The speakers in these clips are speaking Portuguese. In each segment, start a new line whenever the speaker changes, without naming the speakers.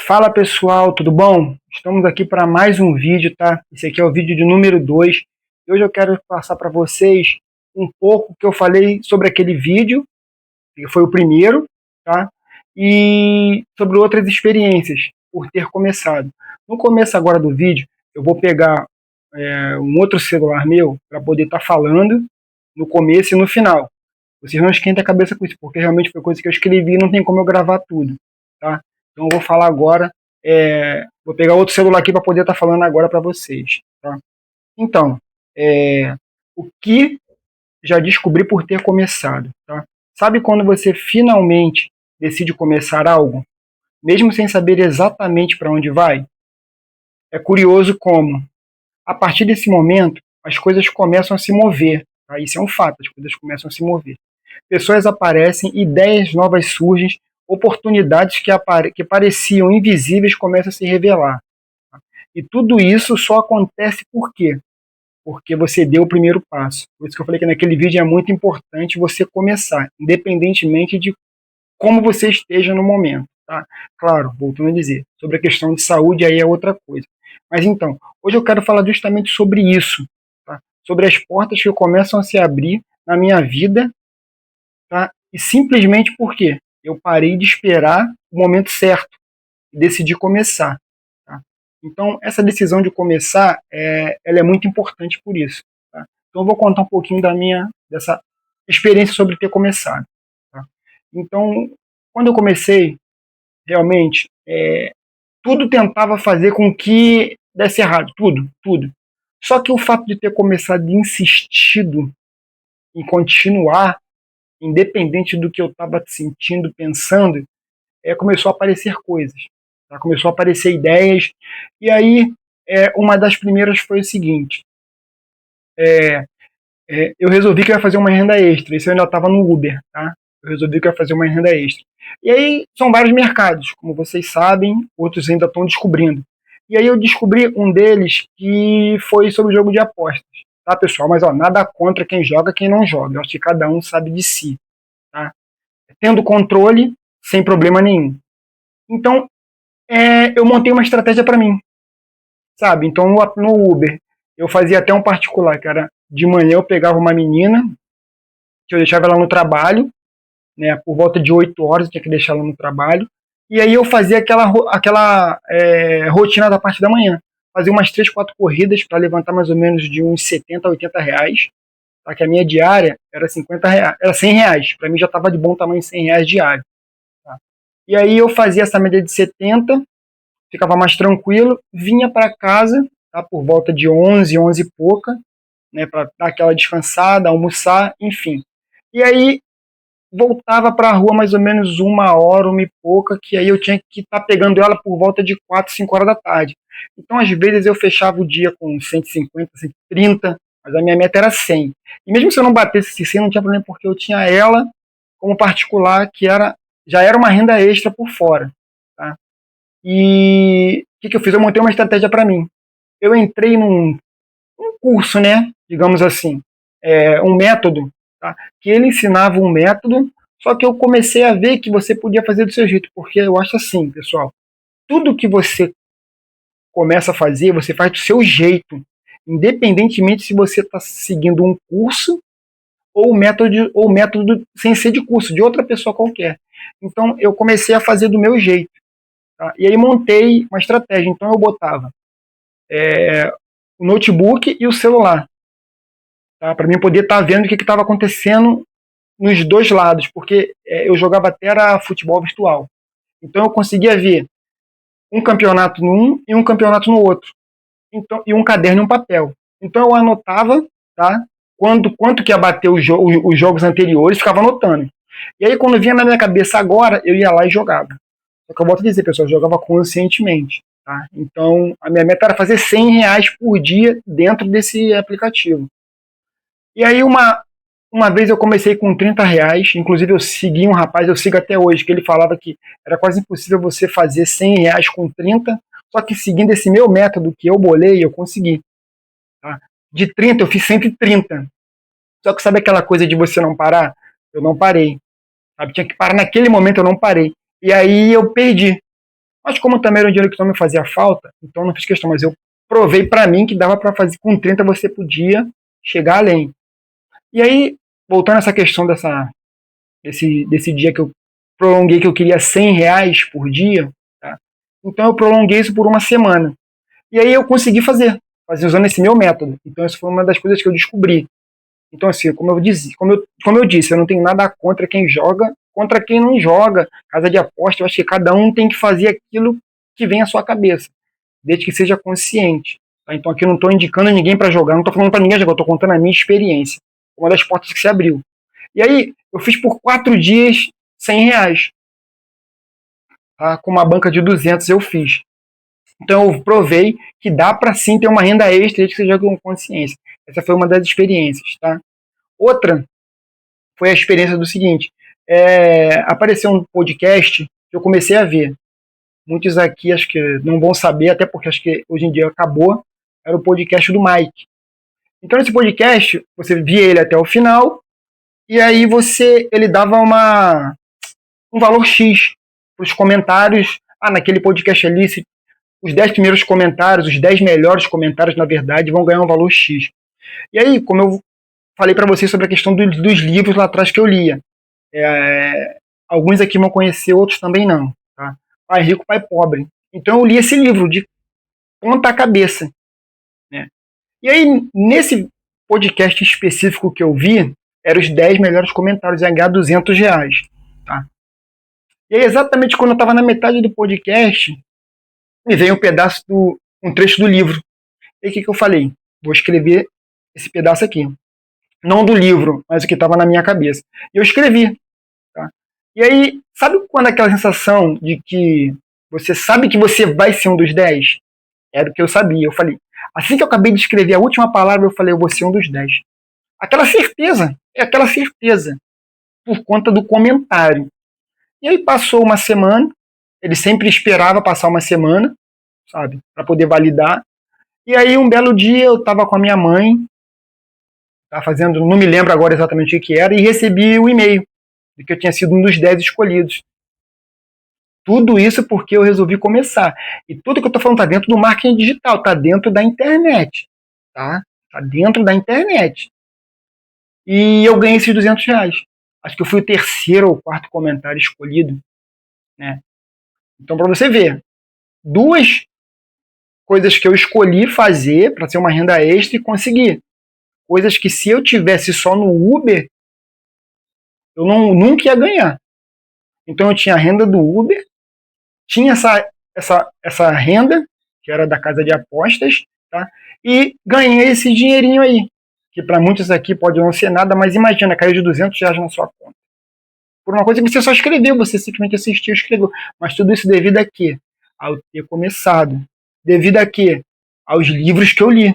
Fala pessoal, tudo bom? Estamos aqui para mais um vídeo, tá? Esse aqui é o vídeo de número 2. Hoje eu quero passar para vocês um pouco que eu falei sobre aquele vídeo, que foi o primeiro, tá? E sobre outras experiências por ter começado. No começo agora do vídeo, eu vou pegar um outro celular meu para poder estar falando no começo e no final. Vocês não esquentem a cabeça com isso, porque realmente foi coisa que eu escrevi e não tem como eu gravar tudo, tá? Então eu vou falar agora, vou pegar outro celular aqui para poder estar falando agora para vocês, tá? Então, o que já descobri por ter começado, tá? Sabe quando você finalmente decide começar algo, mesmo sem saber exatamente para onde vai? É curioso como, a partir desse momento, as coisas começam a se mover, tá? Isso é um fato, as coisas começam a se mover. Pessoas aparecem, ideias novas surgem, oportunidades que pareciam invisíveis começam a se revelar. Tá? E tudo isso só acontece por quê? Porque você deu o primeiro passo. Por isso que eu falei que naquele vídeo é muito importante você começar, independentemente de como você esteja no momento. Tá? Claro, voltando a dizer, sobre a questão de saúde aí é outra coisa. Mas então, hoje eu quero falar justamente sobre isso, tá? Sobre as portas que começam a se abrir na minha vida, tá? E simplesmente porque eu parei de esperar o momento certo e decidi começar. Tá? Então, essa decisão de começar, ela é muito importante por isso. Tá? Então, eu vou contar um pouquinho dessa experiência sobre ter começado. Tá? Então, quando eu comecei, realmente, tudo tentava fazer com que desse errado, tudo, tudo. Só que o fato de ter começado e insistido em continuar, independente do que eu estava sentindo, pensando, começou a aparecer coisas, tá? Começou a aparecer ideias, e aí uma das primeiras foi o seguinte, eu resolvi que eu ia fazer uma renda extra, isso eu ainda estava no Uber, tá? Eu resolvi que eu ia fazer uma renda extra. E aí são vários mercados, como vocês sabem, outros ainda estão descobrindo. E aí eu descobri um deles que foi sobre o jogo de apostas, tá pessoal? Mas ó, nada contra quem joga, quem não joga, eu acho que cada um sabe de si, tá? Tendo controle, sem problema nenhum. Então, eu montei uma estratégia para mim, sabe? Então, no Uber, eu fazia até um particular, que era de manhã eu pegava uma menina, que eu deixava ela no trabalho, né? Por volta de 8 horas eu tinha que deixar ela no trabalho, e aí eu fazia aquela rotina da parte da manhã. Fazia umas 3, 4 corridas para levantar mais ou menos de uns 70 a 80 reais, tá? Que a minha diária era 50 reais, era 100 reais, para mim já estava de bom tamanho 100 reais diário. Tá? E aí eu fazia essa média de 70, ficava mais tranquilo, vinha para casa, tá, por volta de 11, 11 e pouca, né, para dar aquela descansada, almoçar, enfim. E aí voltava para a rua mais ou menos 1 hora, 1 e pouca, que aí eu tinha que estar pegando ela por volta de 4, 5 horas da tarde. Então, às vezes, eu fechava o dia com 150, 130, mas a minha meta era 100. E mesmo se eu não batesse esse 100, não tinha problema, porque eu tinha ela como particular, que já era uma renda extra por fora. Tá? E o que eu fiz? Eu montei uma estratégia para mim. Eu entrei num curso, né? Digamos assim, um método, tá? Que ele ensinava um método, só que eu comecei a ver que você podia fazer do seu jeito, porque eu acho assim, pessoal, tudo que você começa a fazer, você faz do seu jeito, independentemente se você está seguindo um curso ou método sem ser de curso, de outra pessoa qualquer. Então eu comecei a fazer do meu jeito. Tá? E aí montei uma estratégia. Então eu botava o notebook e o celular, tá? Para mim poder estar vendo o que estava acontecendo nos dois lados, porque eu jogava até era futebol virtual. Então eu conseguia ver um campeonato num e um campeonato no outro. Então, e um caderno e um papel. Então eu anotava, tá? Quanto que ia bater os jogos anteriores, ficava anotando. E aí quando vinha na minha cabeça agora, eu ia lá e jogava. Só que eu volto a dizer, pessoal, eu jogava conscientemente. Tá? Então, a minha meta era fazer 100 reais por dia dentro desse aplicativo. E aí, uma vez eu comecei com 30 reais, inclusive eu segui um rapaz, eu sigo até hoje, que ele falava que era quase impossível você fazer 100 reais com 30, só que seguindo esse meu método que eu bolei, eu consegui. Tá? De 30 eu fiz 130. Só que sabe aquela coisa de você não parar? Eu não parei. Sabe? Tinha que parar naquele momento, eu não parei. E aí eu perdi. Mas como também era um dinheiro que não me fazia falta, então não fiz questão, mas eu provei para mim que dava para fazer, com 30 você podia chegar além. E aí, voltando a essa questão desse dia que eu prolonguei, que eu queria R$ 100 por dia, tá? Então eu prolonguei isso por uma semana. E aí eu consegui fazer usando esse meu método. Então isso foi uma das coisas que eu descobri. Então assim, como eu disse, eu não tenho nada contra quem joga, contra quem não joga. Casa de aposta, eu acho que cada um tem que fazer aquilo que vem à sua cabeça, desde que seja consciente. Tá? Então aqui eu não estou indicando ninguém para jogar, não estou falando para ninguém jogar, estou contando a minha experiência. Uma das portas que se abriu. E aí eu fiz por 4 dias R$ 100. Tá? Com uma banca de 200 eu fiz. Então eu provei que dá para sim ter uma renda extra desde que você joga com consciência. Essa foi uma das experiências. Tá? Outra foi a experiência do seguinte: apareceu um podcast que eu comecei a ver. Muitos aqui acho que não vão saber, até porque acho que hoje em dia acabou. Era o podcast do Mike. Então nesse podcast, você via ele até o final, e aí ele dava um valor X para os comentários. Naquele podcast ali, os 10 primeiros comentários, os 10 melhores comentários, na verdade, vão ganhar um valor X. E aí, como eu falei para vocês sobre a questão dos livros lá atrás que eu lia, alguns aqui vão conhecer, outros também não. Tá? Pai Rico, Pai Pobre. Então eu li esse livro de ponta a cabeça. Né? E aí, nesse podcast específico que eu vi, eram os 10 melhores comentários, ia ganhar R$ 200. Tá? E aí, exatamente quando eu estava na metade do podcast, me veio um trecho do livro. E o que eu falei? Vou escrever esse pedaço aqui. Não do livro, mas o que estava na minha cabeça. E eu escrevi. Tá? E aí, sabe quando aquela sensação de que você sabe que você vai ser um dos 10? Era o que eu sabia. Eu falei, assim que eu acabei de escrever a última palavra, eu falei, eu vou ser um dos 10. Aquela certeza, por conta do comentário. E aí passou uma semana, ele sempre esperava passar uma semana, sabe, para poder validar. E aí um belo dia eu estava com a minha mãe, tá fazendo, não me lembro agora exatamente o que era, e recebi o e-mail de que eu tinha sido um dos 10 escolhidos. Tudo isso porque eu resolvi começar. E tudo que eu estou falando está dentro do marketing digital, está dentro da internet. Tá? Tá dentro da internet. E eu ganhei esses R$ 200. Acho que eu fui o terceiro ou quarto comentário escolhido. Né? Então, para você ver, duas coisas que eu escolhi fazer para ser uma renda extra e conseguir. Coisas que se eu tivesse só no Uber, eu nunca ia ganhar. Então eu tinha a renda do Uber, tinha essa renda, que era da casa de apostas, tá? E ganhei esse dinheirinho aí, que para muitos aqui pode não ser nada, mas imagina, caiu de R$ 200 na sua conta. Por uma coisa que você só escreveu, você simplesmente assistiu e escreveu. Mas tudo isso devido a quê? Ao ter começado. Devido a quê? Aos livros que eu li.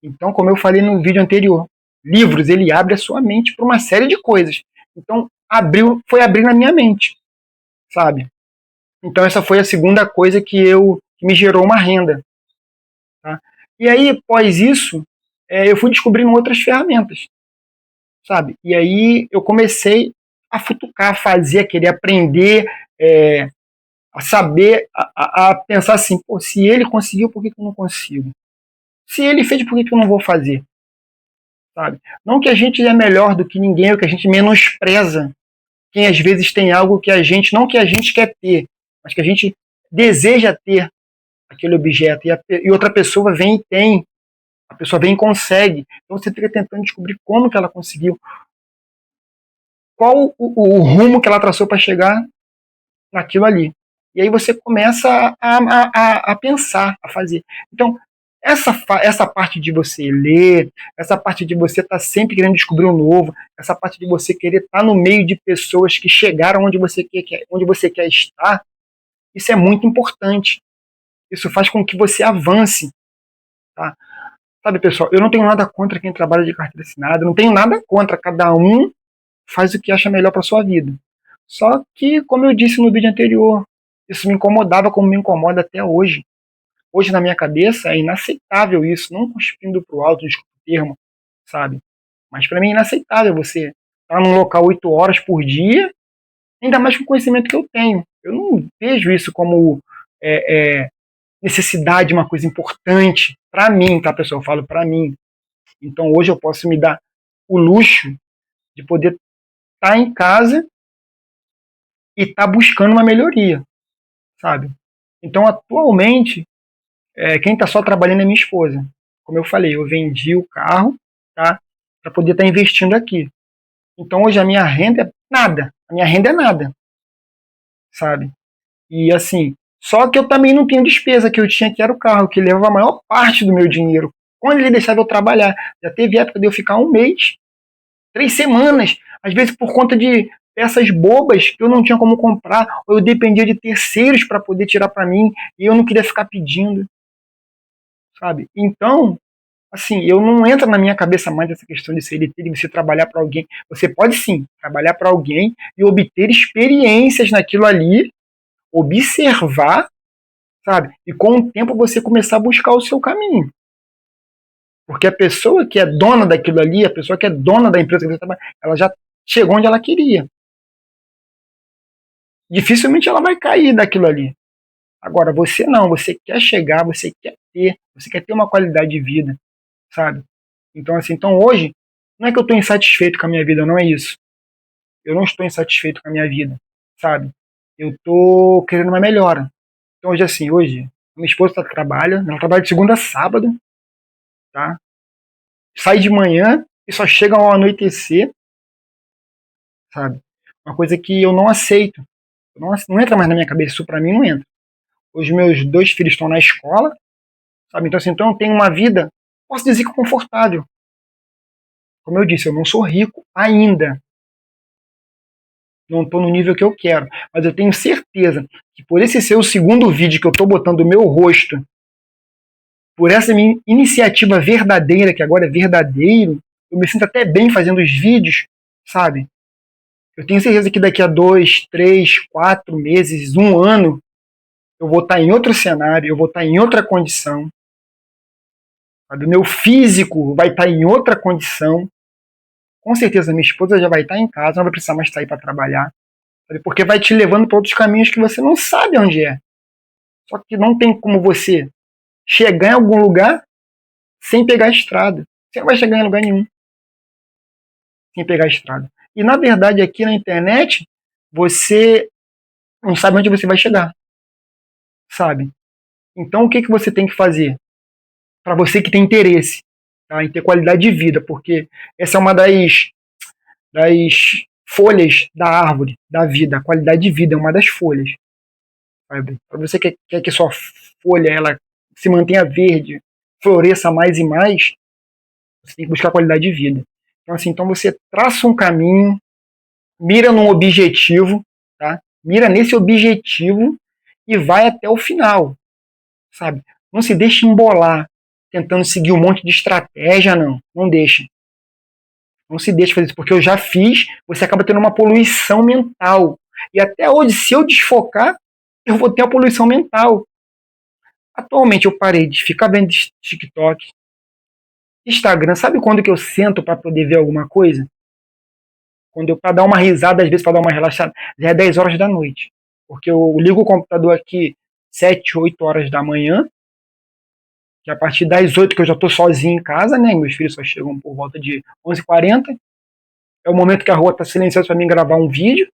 Então, como eu falei no vídeo anterior, livros, ele abre a sua mente para uma série de coisas. Então, foi abrir na minha mente, sabe? Então, essa foi a segunda coisa que me gerou uma renda. Tá? E aí, após isso, eu fui descobrindo outras ferramentas, sabe? E aí eu comecei a futucar, a fazer, a querer aprender, a saber, a pensar assim, pô, se ele conseguiu, por que eu não consigo? Se ele fez, por que eu não vou fazer? Sabe? Não que a gente é melhor do que ninguém, ou que a gente menospreza quem às vezes tem algo que a gente, não que a gente quer ter, mas que a gente deseja ter aquele objeto, e outra pessoa vem e tem, a pessoa vem e consegue. Então você fica tentando descobrir como que ela conseguiu, qual o rumo que ela traçou para chegar naquilo ali. E aí você começa a pensar, a fazer. Então, essa parte de você ler, essa parte de você estar sempre querendo descobrir um novo, essa parte de você querer estar no meio de pessoas que chegaram onde você quer estar, isso é muito importante. Isso faz com que você avance. Tá? Sabe, pessoal, eu não tenho nada contra quem trabalha de carteira assinada, não tenho nada contra, cada um faz o que acha melhor para sua vida. Só que, como eu disse no vídeo anterior, isso me incomodava como me incomoda até hoje. Hoje, na minha cabeça, é inaceitável isso, não cuspindo pro alto, desculpa o termo, sabe? Mas para mim é inaceitável você estar num local 8 horas por dia, ainda mais com o conhecimento que eu tenho. Eu não vejo isso como necessidade, uma coisa importante para mim, tá, pessoal? Eu falo para mim. Então hoje eu posso me dar o luxo de poder estar em casa e estar buscando uma melhoria, sabe? Então atualmente quem está só trabalhando é minha esposa. Como eu falei, eu vendi o carro, tá, para poder estar investindo aqui. Então hoje a minha renda é nada, a minha renda é nada, sabe? E assim, só que eu também não tenho despesa que eu tinha, que era o carro, que levava a maior parte do meu dinheiro. Quando ele deixava eu trabalhar, já teve época de eu ficar um mês, 3 semanas, às vezes por conta de peças bobas que eu não tinha como comprar, ou eu dependia de terceiros para poder tirar para mim, e eu não queria ficar pedindo, sabe? Então, assim, eu não entra na minha cabeça mais essa questão de CLT, de você trabalhar para alguém. Você pode sim trabalhar para alguém e obter experiências naquilo ali, observar, sabe? E com o tempo você começar a buscar o seu caminho. Porque a pessoa que é dona daquilo ali, a pessoa que é dona da empresa que você trabalha, ela já chegou onde ela queria. Dificilmente ela vai cair daquilo ali. Agora, você não, você quer chegar, você quer ter uma qualidade de vida, sabe? Então, assim, então hoje, não é que eu estou insatisfeito com a minha vida, não é isso. Eu não estou insatisfeito com a minha vida, sabe? Eu estou querendo uma melhora. Então, hoje, assim, hoje, minha esposa ela trabalha de segunda a sábado, tá? Sai de manhã e só chega ao anoitecer, sabe? Uma coisa que eu não aceito. Não entra mais na minha cabeça, isso pra mim não entra. Os meus 2 filhos estão na escola, sabe? Então, assim, então eu tenho uma vida, posso dizer que confortável. Como eu disse, eu não sou rico ainda. Não estou no nível que eu quero. Mas eu tenho certeza que por esse ser o segundo vídeo que eu estou botando o meu rosto, por essa minha iniciativa verdadeira, que agora é verdadeiro, eu me sinto até bem fazendo os vídeos, sabe? Eu tenho certeza que daqui a 2, 3, 4 meses, um ano, eu vou estar em outro cenário, eu vou estar em outra condição. Sabe? O meu físico vai estar em outra condição. Com certeza minha esposa já vai estar em casa, não vai precisar mais sair para trabalhar. Sabe? Porque vai te levando para outros caminhos que você não sabe onde é. Só que não tem como você chegar em algum lugar sem pegar a estrada. Você não vai chegar em lugar nenhum sem pegar a estrada. E na verdade aqui na internet você não sabe onde você vai chegar, sabe? Então o que você tem que fazer? Para você que tem interesse, tá, em ter qualidade de vida, porque essa é uma das folhas da árvore da vida. A qualidade de vida é uma das folhas. Para você que quer que sua folha ela se mantenha verde, floresça mais e mais, você tem que buscar qualidade de vida. Então, assim, então você traça um caminho, mira num objetivo, tá? Mira nesse objetivo e vai até o final, sabe? Não se deixe embolar tentando seguir um monte de estratégia, não. Não deixe. Não se deixe fazer isso, porque eu já fiz, você acaba tendo uma poluição mental. E até hoje, se eu desfocar, eu vou ter a poluição mental. Atualmente eu parei de ficar vendo TikTok, Instagram. Sabe quando que eu sento para poder ver alguma coisa? Quando eu para dar uma risada, às vezes para dar uma relaxada, já é 10 horas da noite. Porque eu ligo o computador aqui 7, 8 horas da manhã, que a partir das 8 que eu já estou sozinho em casa, né? Meus filhos só chegam por volta de 11h40. É o momento que a rua está silenciosa para mim gravar um vídeo,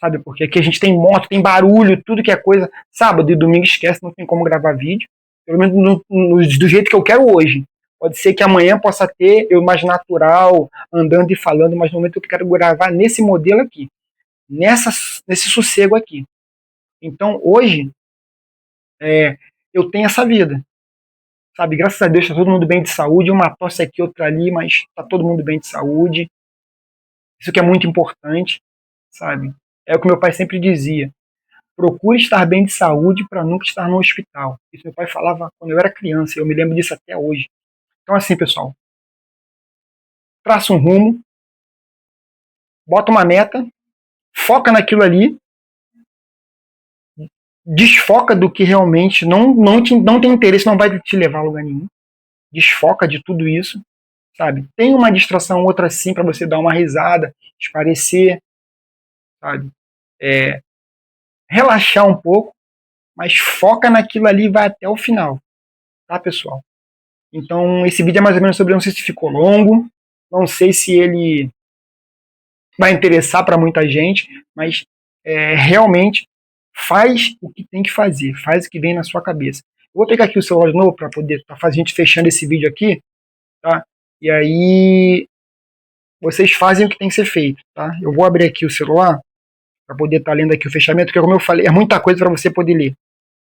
sabe? Porque aqui a gente tem moto, tem barulho, tudo que é coisa. Sábado e domingo esquece, não tem como gravar vídeo. Pelo menos do jeito que eu quero hoje. Pode ser que amanhã possa ter eu mais natural, andando e falando, mas no momento eu quero gravar nesse modelo aqui, nesse sossego aqui. Então hoje eu tenho essa vida, sabe? Graças a Deus está todo mundo bem de saúde, uma tosse aqui, outra ali, mas está todo mundo bem de saúde. Isso que é muito importante, sabe? É o que meu pai sempre dizia. Procure estar bem de saúde para nunca estar no hospital. Isso meu pai falava quando eu era criança, eu me lembro disso até hoje. Então assim, pessoal, traça um rumo, bota uma meta, foca naquilo ali, desfoca do que realmente não tem interesse, não vai te levar a lugar nenhum. Desfoca de tudo isso, sabe? Tem uma distração, outra sim, para você dar uma risada, esparecer, sabe? Relaxar um pouco, mas foca naquilo ali e vai até o final, tá, pessoal? Então, esse vídeo é mais ou menos sobre, não sei se ficou longo, não sei se ele vai interessar para muita gente, mas realmente faz o que tem que fazer, faz o que vem na sua cabeça. Eu vou pegar aqui o celular de novo para poder tá fazendo a gente fechando esse vídeo aqui, tá? E aí vocês fazem o que tem que ser feito, tá? Eu vou abrir aqui o celular para poder estar lendo aqui o fechamento, porque como eu falei, é muita coisa para você poder ler.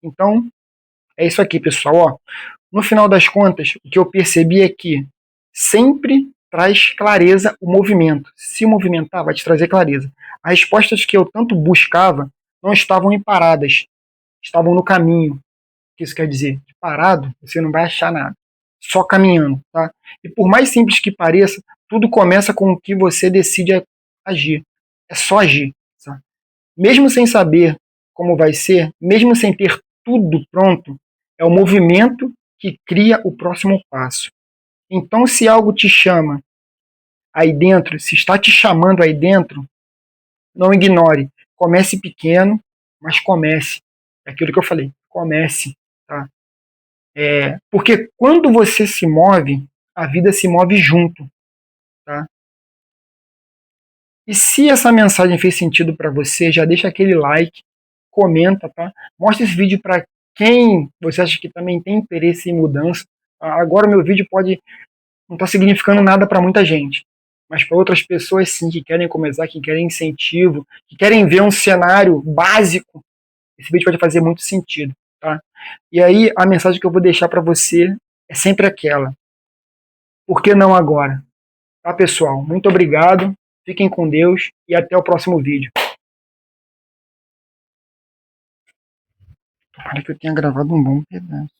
Então, é isso aqui, pessoal, ó. No final das contas, o que eu percebi é que sempre traz clareza o movimento. Se movimentar, vai te trazer clareza. As respostas que eu tanto buscava não estavam em paradas, estavam no caminho. O que isso quer dizer? Parado, você não vai achar nada. Só caminhando, tá? E por mais simples que pareça, tudo começa com o que você decide agir. É só agir. Tá? Mesmo sem saber como vai ser, mesmo sem ter tudo pronto, é o movimento que cria o próximo passo. Então, se algo te chama aí dentro, se está te chamando aí dentro, não ignore. Comece pequeno, mas comece. É aquilo que eu falei. Comece. Tá? Porque quando você se move, a vida se move junto. Tá? E se essa mensagem fez sentido para você, já deixa aquele like, comenta, tá? Mostra esse vídeo para quem você acha que também tem interesse em mudança. Agora o meu vídeo pode não estar significando nada para muita gente, mas para outras pessoas sim, que querem começar, que querem incentivo, que querem ver um cenário básico, esse vídeo pode fazer muito sentido, tá? E aí a mensagem que eu vou deixar para você é sempre aquela: por que não agora? Tá, pessoal? Muito obrigado, fiquem com Deus e até o próximo vídeo. Tomara que eu tenha gravado um bom pedaço.